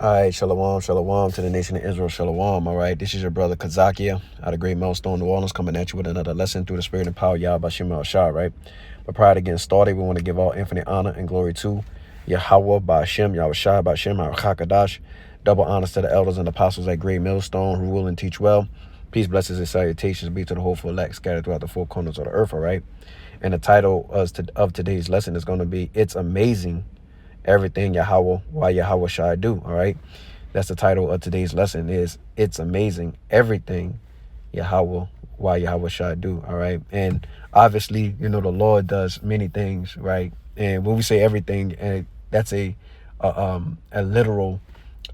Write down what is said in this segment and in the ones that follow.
All right, shalom, shalom to the nation of Israel, shalom. All right, this is your brother Kazakia out of Great Millstone, New Orleans, coming at you with another lesson through the spirit and power of Yahawashi, right? But prior to getting started, we want to give all infinite honor and glory to Yahawah, by Hashem, Yahawashi, by Hashem, Hakadash. Double honors to the elders and apostles at Great Millstone who rule and teach well. Peace, blessings, and salutations be to the whole elect scattered throughout the four corners of the earth, all right? And the title of today's lesson is going to be It's Amazing Everything Yahawah, why Yahawashi do, all right? That's the title of today's lesson is It's Amazing Everything Yahawah, why Yahawashi do, all right? And obviously, the Lord does many things, right? And when we say everything, that's a literal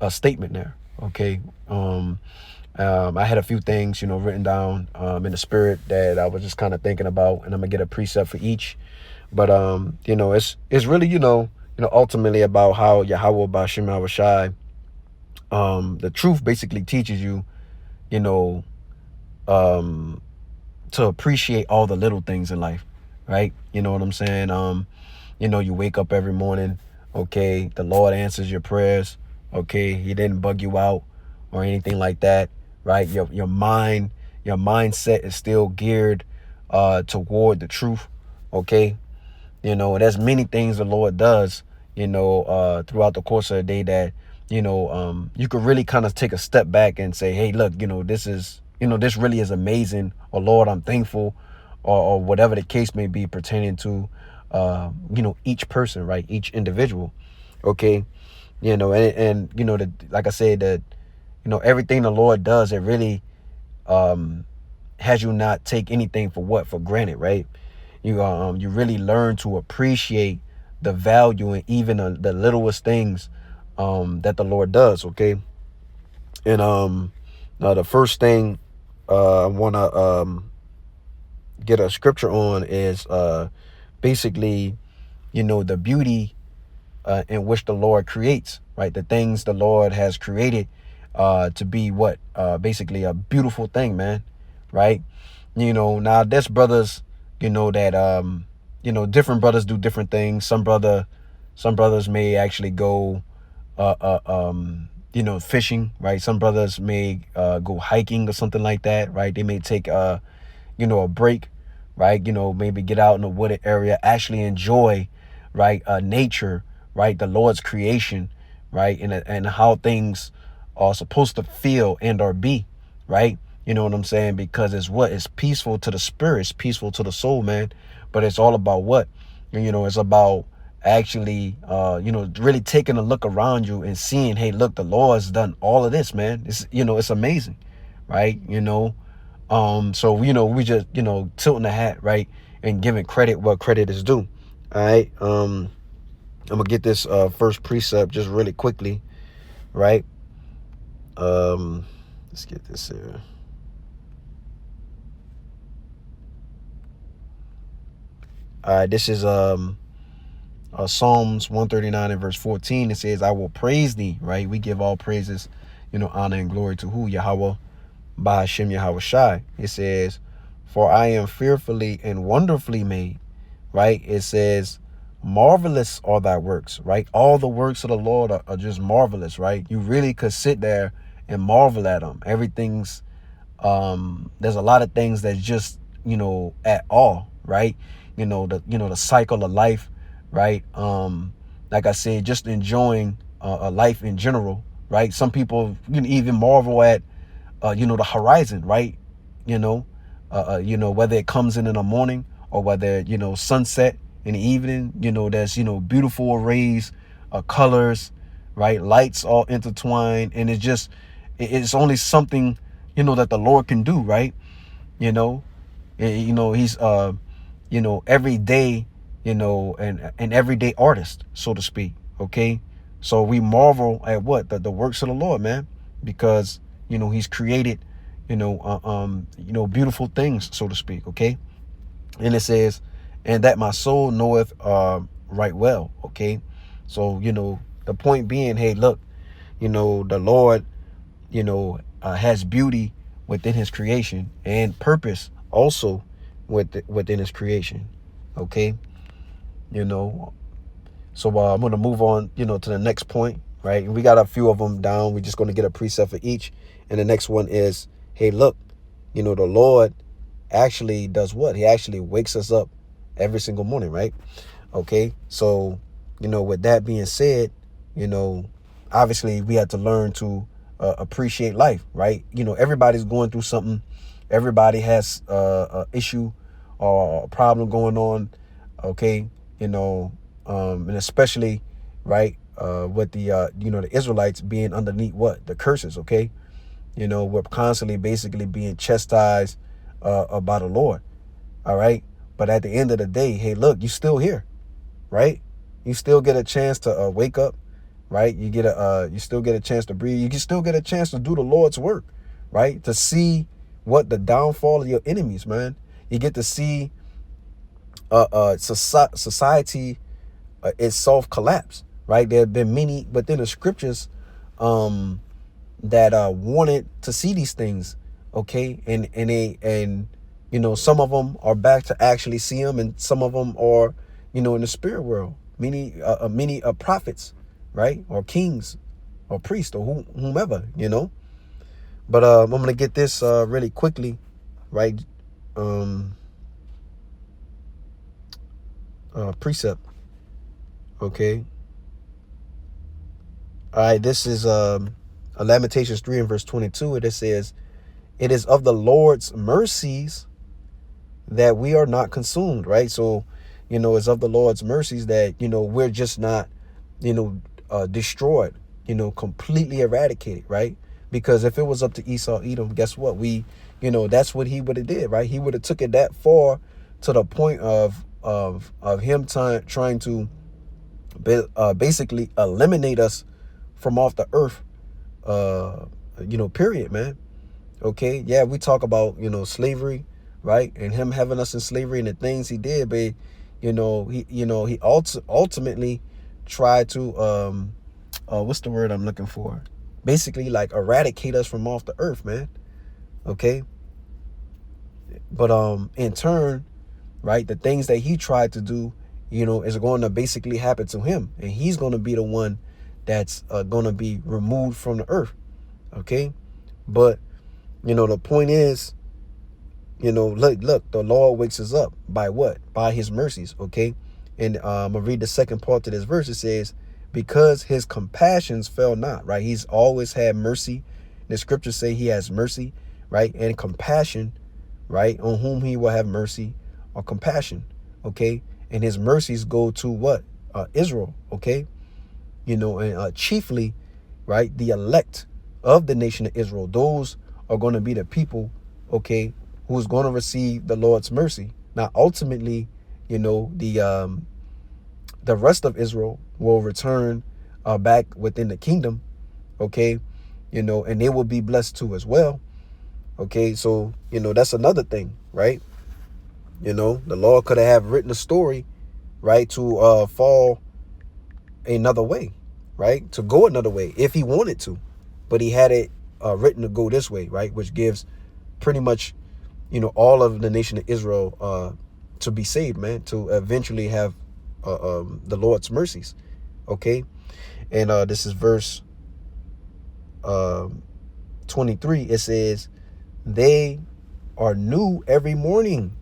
statement there, okay? I had a few things, written down in the spirit that I was just kind of thinking about, and I'm gonna get a precept for each. But it's really, ultimately about how Yahawah by Shem Yahawashi, the truth basically teaches you, to appreciate all the little things in life, right? You know what I'm saying? You wake up every morning, okay, the Lord answers your prayers, okay, He didn't bug you out or anything like that, right? Your mindset is still geared toward the truth, okay? There's many things the Lord does, throughout the course of the day that, you could really kind of take a step back and say, hey, look, this really is amazing, or Lord, I'm thankful, or whatever the case may be pertaining to, each person, right? Each individual. Okay. Like I said, that, everything the Lord does, it really, has you not take anything for granted, right? You really learn to appreciate the value in even the littlest things, that the Lord does. Okay. And, now the first thing, I want to, get a scripture on is, basically, the beauty, in which the Lord creates, right? The things the Lord has created, to be what, basically a beautiful thing, man. Right. Now there's brothers, that, different brothers do different things. Some brothers may actually go, fishing, right? Some brothers may, go hiking or something like that, right? They may take, a break, right? Maybe get out in a wooded area, actually enjoy, right? Nature, right? The Lord's creation, right? And how things are supposed to feel and or be, right? You know what I'm saying? Because it's peaceful to the spirit, it's peaceful to the soul, man. But it's all about what? It's about actually, really taking a look around you and seeing, hey, look, the Lord's done all of this, man. It's amazing, right? So, we just, tilting the hat, right? And giving credit what credit is due. All right. I'm gonna get this first precept just really quickly, right? Let's get this here. All right, this is Psalms 139 and verse 14. It says, I will praise thee, right? We give all praises, honor and glory to who? Yahawah, by Hashem Yahawashi. It says, for I am fearfully and wonderfully made, right? It says, marvelous are thy works, right? All the works of the Lord are just marvelous, right? You really could sit there and marvel at them. Everything's, there's a lot of things that's just, at all, right? The cycle of life, right? Like I said, just enjoying a life in general, right? Some people even marvel at, the horizon, right? Whether it comes in the morning or whether, sunset in the evening, there's, beautiful arrays of colors, right? Lights all intertwined. And it's only something, that the Lord can do, right? He's, every day, an everyday artist, so to speak. Okay. So we marvel at what? The works of the Lord, man, because, he's created, beautiful things, so to speak. Okay. And it says, and that my soul knoweth right well. Okay. So, the point being, hey, look, the Lord, has beauty within his creation and purpose also within his creation. Okay. So I'm going to move on, to the next point. right? And we got a few of them down. We're just going to get a precept for each. And the next one is, hey, look, the Lord actually does what? He actually wakes us up every single morning, right? Okay, so, with that being said, obviously we have to learn to appreciate life, right? Everybody's going through something. Everybody has a issue or a problem going on, okay? And especially, right, with the Israelites being underneath what? The curses, okay? We're constantly basically being chastised by the Lord, all right? But at the end of the day, hey, look, you're still here, right? You still get a chance to wake up, right? You still get a chance to breathe. You can still get a chance to do the Lord's work, right? To see what the downfall of your enemies, man. You get to see society itself collapse, right? There have been many within the scriptures that wanted to see these things, okay? And some of them are back to actually see them, and some of them are, in the spirit world. Many prophets, right? Or kings or priests or whomever, But I'm going to get this really quickly, right? Precept, okay? All right, this is Lamentations 3 and verse 22. It says, "It is of the Lord's mercies that we are not consumed," right? So, it's of the Lord's mercies that, we're just not, destroyed, completely eradicated, right? Because if it was up to Esau, Edom, guess what? That's what he would have did, right? He would have took it that far to the point of him trying to basically eliminate us from off the earth, period, man. Okay, yeah, we talk about, slavery, right? And him having us in slavery and the things he did, but he ultimately tried to what's the word I'm looking for? Basically, like, eradicate us from off the earth, man. Okay? But in turn, right, the things that he tried to do, is going to basically happen to him, and he's going to be the one that's going to be removed from the earth. Okay? But the point is, look, the Lord wakes us up by what? By his mercies, okay? And I'm going to read the second part to this verse. It says, "Because his compassions fail not," right? He's always had mercy. The scriptures say he has mercy, right? And compassion, right? On whom he will have mercy or compassion, okay? And his mercies go to what? Israel, okay? And chiefly, right, the elect of the nation of Israel. Those are going to be the people, okay, who's going to receive the Lord's mercy. Now, ultimately, the rest of Israel will return back within the kingdom, okay, and they will be blessed too as well. Okay, so that's another thing, right? The Lord could have written a story, right, to fall another way, right, to go another way if he wanted to, but he had it written to go this way, right, which gives pretty much all of the nation of Israel to be saved, man, to eventually have the Lord's mercies. Okay, and this is verse 23. It says, "They are new every morning.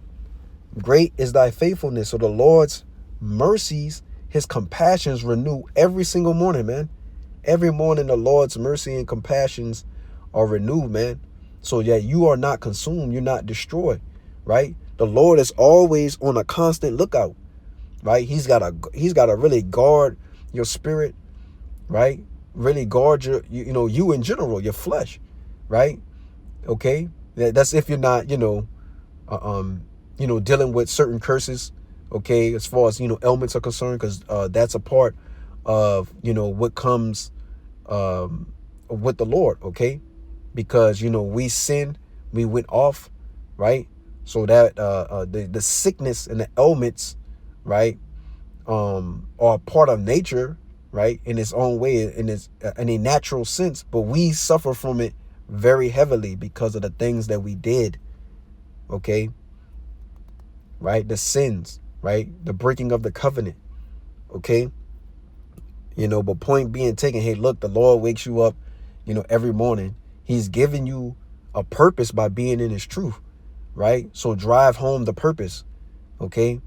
Great is thy faithfulness." So the Lord's mercies, his compassions renew every single morning, man. Every morning the Lord's mercy and compassions are renewed, man. So yeah, you are not consumed. You're not destroyed, right? The Lord is always on a constant lookout, right? He's got to really guard your spirit, right? Really guard you in general, your flesh, right? Okay, that's if you're not, dealing with certain curses, okay, as far as ailments are concerned, because that's a part of what comes with the Lord, okay, because we sin, we went off, right? So that the sickness and the ailments, right, are part of nature, right, in its own way, in a natural sense, but we suffer from it very heavily because of the things that we did, okay, right, the sins, right, the breaking of the covenant, okay, But point being taken, hey, look, the Lord wakes you up, every morning. He's giving you a purpose by being in his truth, right? So drive home the purpose, okay?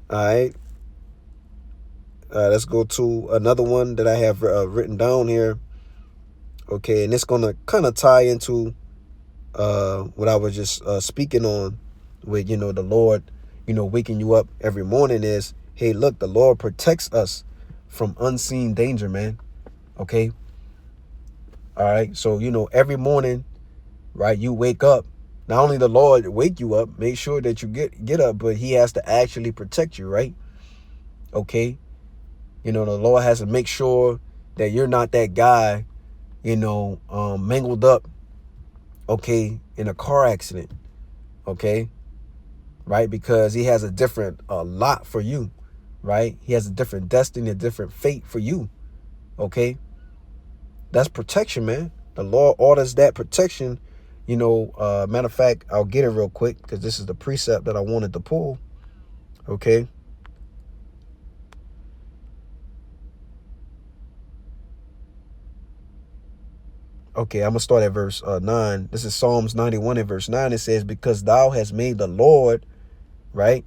All right. Let's go to another one that I have written down here. Okay, and it's going to kind of tie into what I was just speaking on with, the Lord, waking you up every morning is, hey, look, the Lord protects us from unseen danger, man. Okay. All right. So, every morning, right, you wake up. Not only the Lord wake you up, make sure that you get up, but he has to actually protect you, right? Okay. The Lord has to make sure that you're not that guy, mangled up, okay, in a car accident, okay, right? Because he has a different lot for you, right? He has a different destiny, a different fate for you, okay? That's protection, man. The Lord orders that protection, matter of fact, I'll get it real quick because this is the precept that I wanted to pull, okay? Okay, I'm going to start at verse 9. This is Psalms 91 and verse 9. It says, because thou hast made the Lord, right?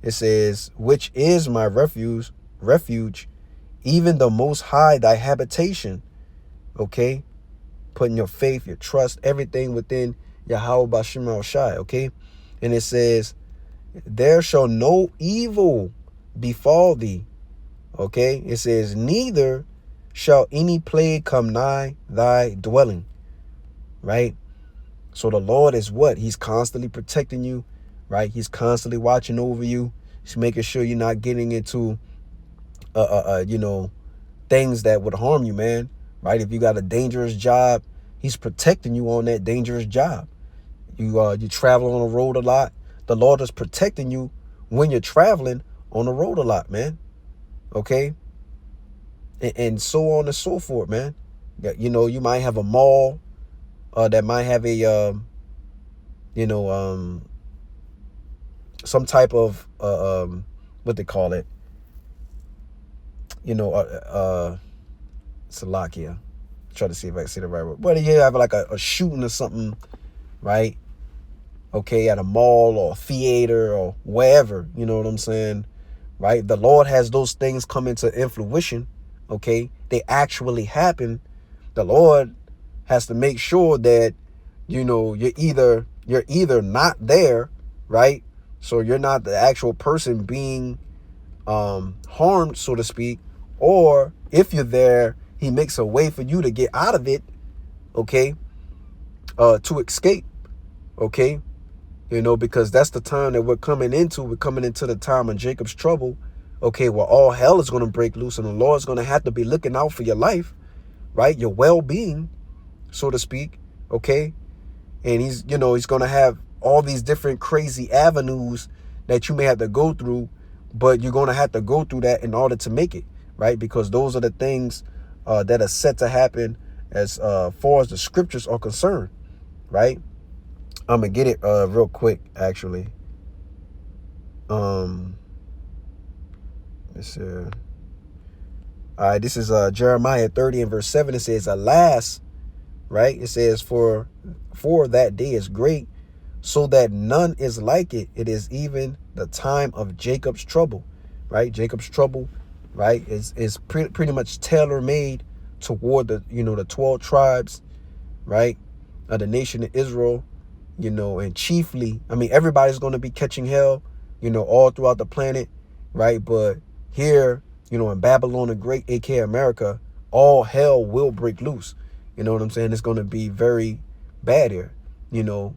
It says, which is my refuge, even the Most High, thy habitation. Okay, putting your faith, your trust, everything within Yahawashi. Okay, and it says, there shall no evil befall thee. Okay, it says, neither shall any plague come nigh thy dwelling. Right. So the Lord is what? He's constantly protecting you. Right. He's constantly watching over you. He's making sure you're not getting into things that would harm you, man. Right? If you got a dangerous job, he's protecting you on that dangerous job. You travel on the road a lot. The Lord is protecting you when you're traveling on the road a lot, man. Okay? And so on and so forth, man. You might have a mall that might have a some type of what they call it, Salakia. Try to see if I can say the right word. But you have like a shooting or something, right? Okay, at a mall or a theater or wherever, you know what I'm saying? Right? The Lord has those things come into fruition, okay? They actually happen. The Lord has to make sure that, you're either not there, right? So you're not the actual person being harmed, so to speak, or if you're there, he makes a way for you to get out of it, okay, to escape, okay, because that's the time that we're coming into. We're coming into the time of Jacob's trouble, okay, where all hell is going to break loose and the Lord's going to have to be looking out for your life, right, your well-being, so to speak, okay, and he's going to have all these different crazy avenues that you may have to go through, but you're going to have to go through that in order to make it, right? Because those are the things that are set to happen as far as the scriptures are concerned, right? I'm going to get it real quick, actually. Let's see. All right, this is Jeremiah 30 and verse 7. It says, alas, right? It says, for that day is great, so that none is like it. It is even the time of Jacob's trouble, right? Jacob's trouble, right, is pretty much tailor-made toward the 12 tribes, right, of the nation of Israel, and chiefly, everybody's going to be catching hell, all throughout the planet, right? But here, in Babylon the Great, aka America, all hell will break loose. You know what I'm saying? It's going to be very bad here, and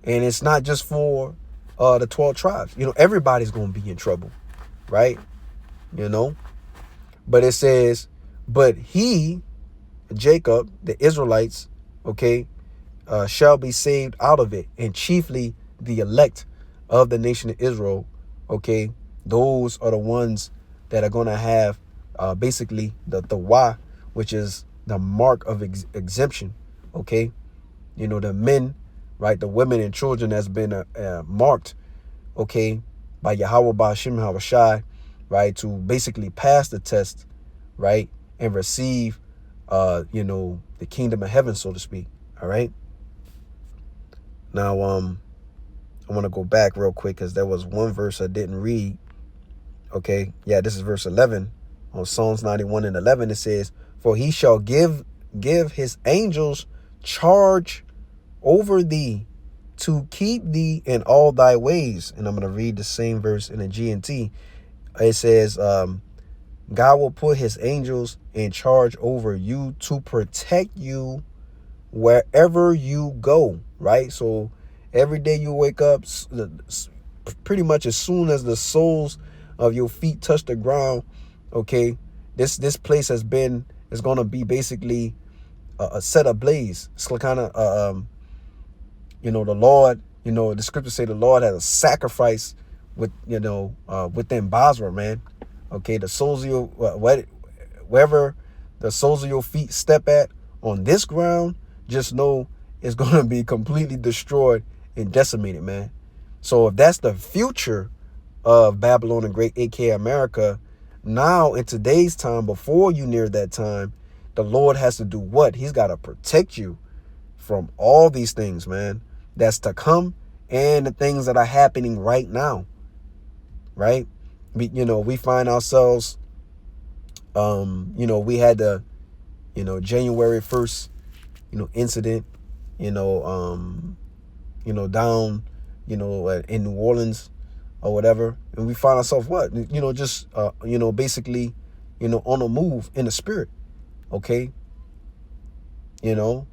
it's not just for the 12 tribes. Everybody's going to be in trouble, right? But it says, but he, Jacob, the Israelites, okay, shall be saved out of it, and chiefly the elect of the nation of Israel, okay? Those are the ones that are going to have basically the Y, which is the mark of exemption, okay? The men, right, the women and children that's been marked, okay, by Yahawah, by Yahawashi, right, to basically pass the test, right, and receive, the kingdom of heaven, so to speak. All right. Now, I want to go back real quick because there was one verse I didn't read. Okay. Yeah, this is verse 11 on Psalms 91 and 11. It says, for he shall give his angels charge over thee to keep thee in all thy ways. And I'm going to read the same verse in the GNT. It says, God will put his angels in charge over you to protect you wherever you go, right? So every day you wake up, pretty much as soon as the soles of your feet touch the ground, okay, this place is going to be basically a set ablaze. It's kind of, the Lord, the scriptures say the Lord has a sacrifice within Basra, man. Okay, the soles of your, wherever the soles of your feet step at on this ground, just know it's going to be completely destroyed and decimated, man. So if that's the future of Babylon the Great, aka America, now in today's time, before you near that time, the Lord has to do what? He's got to protect you from all these things, man, that's to come, and the things that are happening right now, right? We find ourselves, we had the, January 1st, incident, down, in New Orleans or whatever. And we find ourselves basically, on a move in the spirit. Okay. And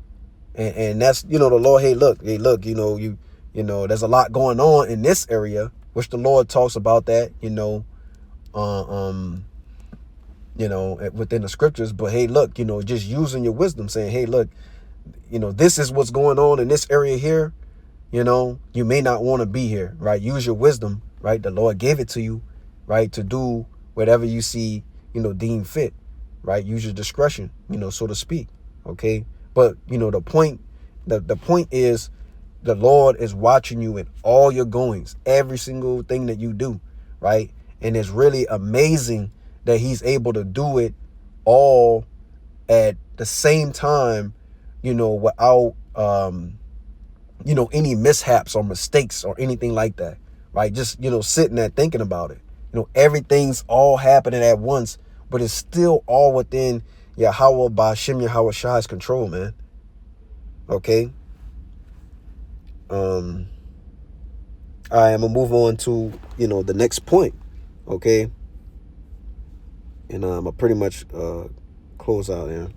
that's, the Lord, hey, look, there's a lot going on in this area, which the Lord talks about that, within the scriptures. But hey, look, just using your wisdom, saying, hey, look, this is what's going on in this area here. You may not want to be here, right? Use your wisdom, right? The Lord gave it to you, right? To do whatever you see, deem fit, right? Use your discretion, so to speak. Okay. But, the point is, the Lord is watching you in all your goings, every single thing that you do, right? And it's really amazing that he's able to do it all at the same time, without, any mishaps or mistakes or anything like that, right? Just, sitting there thinking about it, everything's all happening at once, but it's still all within Yahawah by Shem Yahawashi's control, man. Okay. All right, I'm gonna move on to, the next point. Okay. And I pretty much close out here.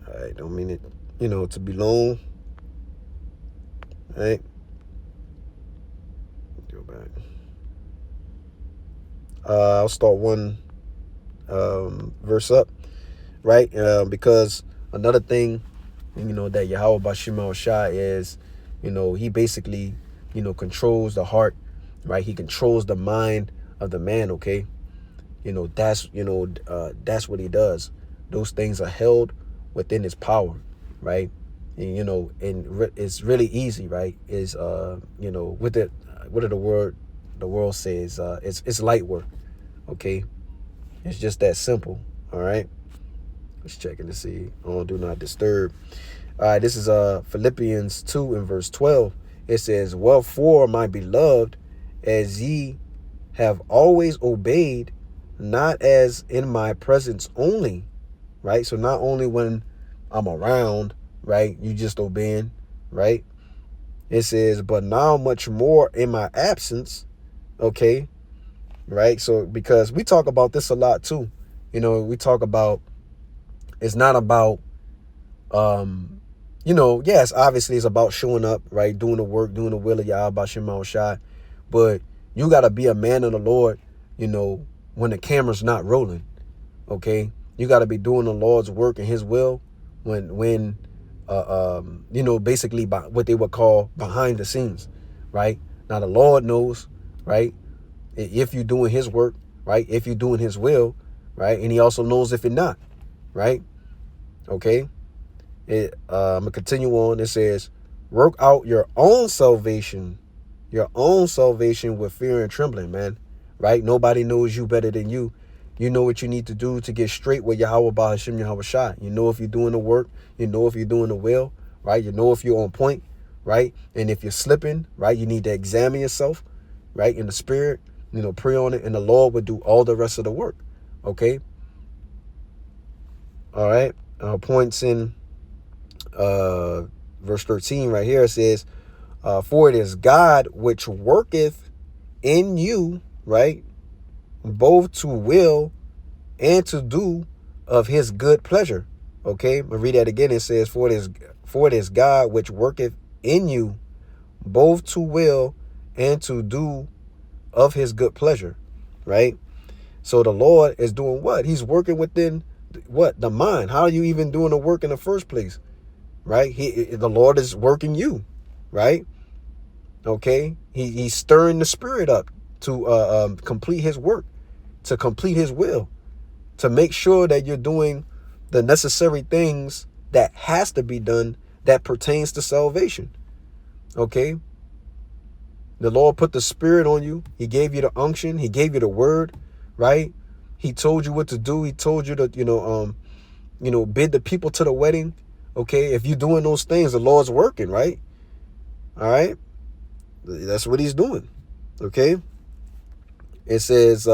All right, don't mean it, to be long. All right. Go back. I'll start one verse up, right? Because another thing, that Yahawah Bashima Shah is, he basically, controls the heart, right? He controls the mind of the man. Okay. That's what he does. Those things are held within his power, right? And, it's really easy, right? Is, with it, what did the world says, it's light work. Okay. It's just that simple. All right. Let's check in to see. Oh, do not disturb. All right. This is Philippians 2 and verse 12. It says, wherefore, my beloved, as ye have always obeyed, not as in my presence only, right? So not only when I'm around, right, you just obeying, right? It says, but now much more in my absence. Okay. Right. So because we talk about this a lot too, we talk about, it's not about, yes, obviously it's about showing up, right? Doing the work, doing the will of Yahweh Shema Shai. But you got to be a man of the Lord, when the camera's not rolling. Okay. You got to be doing the Lord's work and his will when basically by what they would call behind the scenes, right? Now the Lord knows, right, if you're doing his work, right, if you're doing his will, right, and he also knows if you're not, right? Okay. I'm gonna continue on. It says, work out your own salvation with fear and trembling, man. right? Nobody knows you better than you. You know what you need to do to get straight with Yahawah Bahashim Yahawashi. You know if you're doing the work. You know if you're doing the will, right? You know if you're on point, right? And if you're slipping, right, you need to examine yourself, right, in the spirit, pray on it, and the Lord will do all the rest of the work, okay? All right, points in verse 13 right here. It says, for it is God which worketh in you, right, both to will and to do of his good pleasure. Okay, I'm gonna read that again. It says, for it is God which worketh in you both to will and to do of his good pleasure, right? So the Lord is doing what? He's working within what? The mind. How are you even doing the work in the first place, right? The Lord is working you, right? Okay, he's stirring the spirit up to complete his work, to complete his will, to make sure that you're doing the necessary things that has to be done that pertains to salvation. Okay, the Lord put the spirit on you. He gave you the unction. He gave you the word, right? He told you what to do. He told you to, bid the people to the wedding. Okay, if you're doing those things, the Lord's working, right? All right, that's what he's doing. Okay, it says,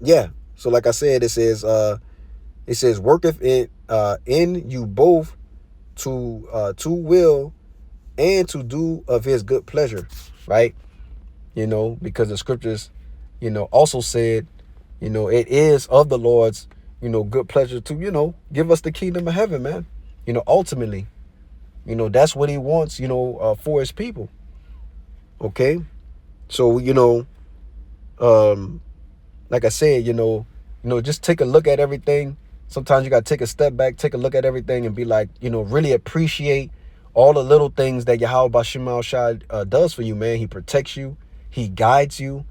yeah. So like I said, it says worketh in you both to will and to do of his good pleasure, right? Because the scriptures, also said, it is of the Lord's, good pleasure to, give us the kingdom of heaven, man. Ultimately, that's what he wants, for his people. Okay. So, like I said, just take a look at everything. Sometimes you got to take a step back, take a look at everything and be like, really appreciate all the little things that Yahawah Bashim Shai does for you, man. He protects you. He guides you,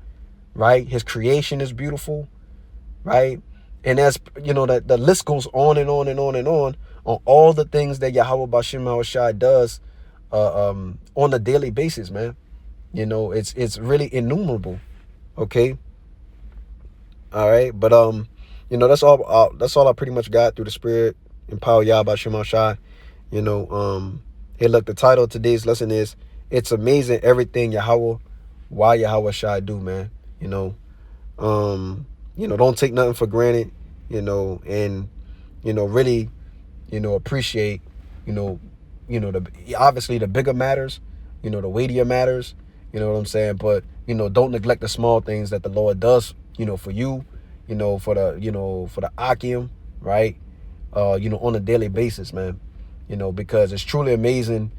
right? His creation is beautiful, right? And as, that the list goes on and on and on and on all the things that Yahawah Bashim Shai does on a daily basis, man. It's really innumerable, okay? All right, but that's all I pretty much got through the spirit and power Yahweh Shema Shai. Hey, look, the title of today's lesson is "It's Amazing Everything Yahawah, Why Yahawah Shai Do," man. Don't take nothing for granted, and really, appreciate, obviously the bigger matters, the weightier matters, you know what I'm saying? But, don't neglect the small things that the Lord does, for you, for the Akim, right? On a daily basis, man, because it's truly amazing,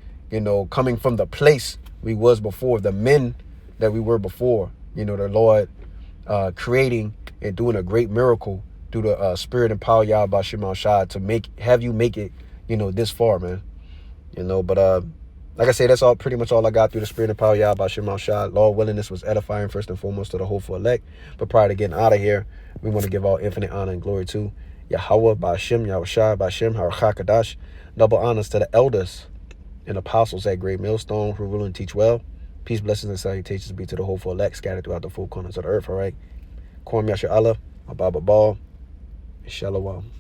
coming from the place we was before, the men that we were before, the Lord creating and doing a great miracle through the spirit and power Yahweh Shema Shai to have you make it, this far, man. But like I say, that's all pretty much all I got through the spirit and power Yahweh Shema Shai. Lord willing, this was edifying first and foremost to the hopeful elect. But prior to getting out of here, we want to give all infinite honor and glory to Yahawah Bashim Yahawashi Bashim Harakakadash. Double honors to the elders and apostles at Great Millstone who rule and teach well. Peace, blessings, and salutations be to the hopeful elect scattered throughout the four corners of the earth. All right. Kwam Yasha Allah, Ababa Ball, Shalom.